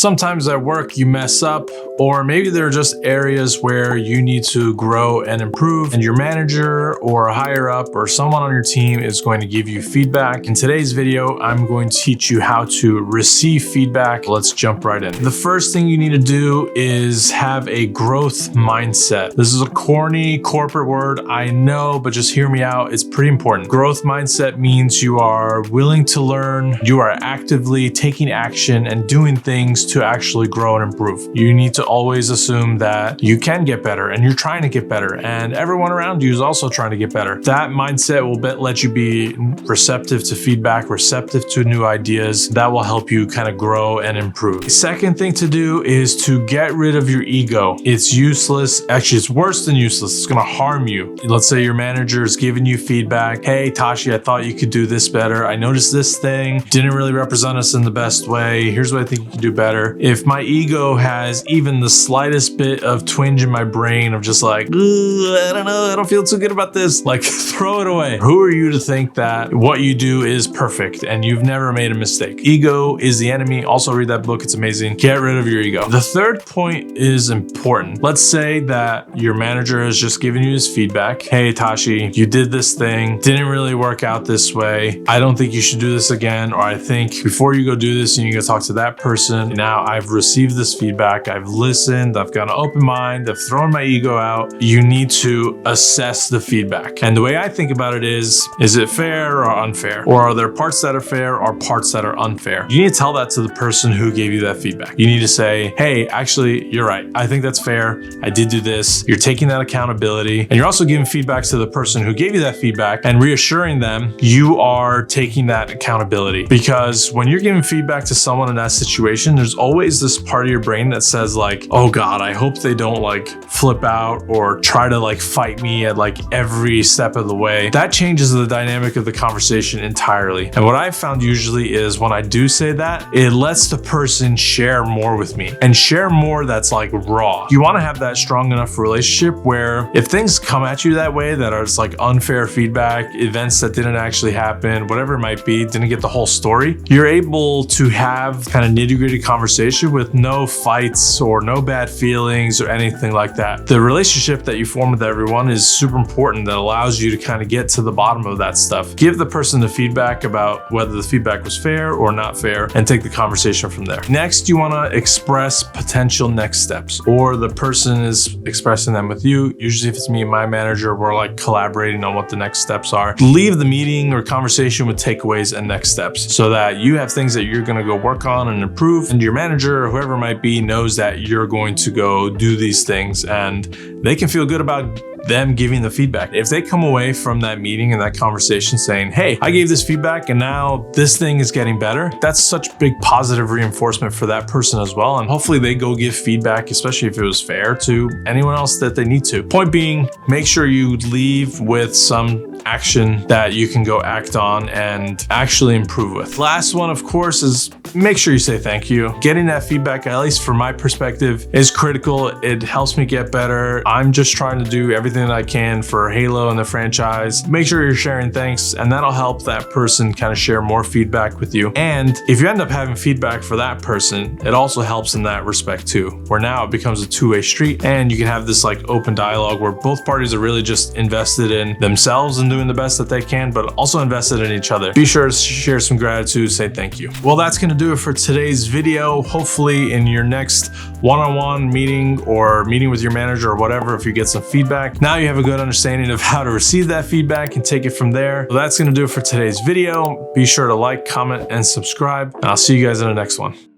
Sometimes at work you mess up, or maybe there are just areas where you need to grow and improve, and your manager or a higher up or someone on your team is going to give you feedback. In today's video, I'm going to teach you how to receive feedback. Let's jump right in. The first thing you need to do is have a growth mindset. This is a corny corporate word, I know, but just hear me out. It's pretty important. Growth mindset means you are willing to learn, you are actively taking action and doing things to actually grow and improve. You need to always assume that you can get better and you're trying to get better, and everyone around you is also trying to get better. That mindset will let you be receptive to feedback, receptive to new ideas. That will help you kind of grow and improve. The second thing to do is to get rid of your ego. It's useless. Actually, it's worse than useless. It's going to harm you. Let's say your manager is giving you feedback. Hey, Tashi, I thought you could do this better. I noticed this thing didn't really represent us in the best way. Here's what I think you could do better. If my ego has even the slightest bit of twinge in my brain of just like, I don't know, I don't feel too good about this, like throw it away. Who are you to think that what you do is perfect and you've never made a mistake? Ego is the enemy. Also read that book. It's amazing. Get rid of your ego. The third point is important. Let's say that your manager has just given you his feedback. Hey, Tashi, you did this thing. Didn't really work out this way. I don't think you should do this again. Or I think before you go do this, you need to talk to that person. Now I've received this feedback. I've listened. I've got an open mind. I've thrown my ego out. You need to assess the feedback. And the way I think about it is it fair or unfair? Or are there parts that are fair or parts that are unfair? You need to tell that to the person who gave you that feedback. You need to say, hey, actually, you're right. I think that's fair. I did do this. You're taking that accountability. And you're also giving feedback to the person who gave you that feedback and reassuring them you are taking that accountability. Because when you're giving feedback to someone in that situation, there's always this part of your brain that says like, oh God, I hope they don't like flip out or try to like fight me at like every step of the way. That changes the dynamic of the conversation entirely. And what I found usually is when I do say that, it lets the person share more with me and share more that's like raw. You want to have that strong enough relationship where if things come at you that way, that are just like unfair feedback, events that didn't actually happen, whatever it might be, didn't get the whole story, you're able to have kind of nitty-gritty conversation with no fights or no bad feelings or anything like that. The relationship that you form with everyone is super important. That allows you to kind of get to the bottom of that stuff. Give the person the feedback about whether the feedback was fair or not fair and take the conversation from there. Next, you want to express potential next steps, or the person is expressing them with you. Usually if it's me and my manager, we're like collaborating on what the next steps are. Leave the meeting or conversation with takeaways and next steps so that you have things that you're going to go work on and improve, and your manager or whoever it might be knows that you're going to go do these things and they can feel good about them giving the feedback. If they come away from that meeting and that conversation saying, hey, I gave this feedback and now this thing is getting better, that's such big positive reinforcement for that person as well. And hopefully they go give feedback, especially if it was fair, to anyone else that they need to. Point being, make sure you leave with some action that you can go act on and actually improve with. Last one, of course, is make sure you say thank you. Getting that feedback, at least from my perspective, is critical. It helps me get better. I'm just trying to do everything that I can for Halo and the franchise. Make sure you're sharing thanks, and that'll help that person kind of share more feedback with you. And if you end up having feedback for that person, it also helps in that respect too, where now it becomes a two-way street and you can have this like open dialogue where both parties are really just invested in themselves and doing the best that they can, but also invested in each other. Be sure to share some gratitude, say thank you. Well, that's going to do it for today's video. Hopefully in your next one-on-one meeting or meeting with your manager or whatever, if you get some feedback, now you have a good understanding of how to receive that feedback and take it from there. So that's going to do it for today's video. Be sure to like, comment, and subscribe, and I'll see you guys in the next one.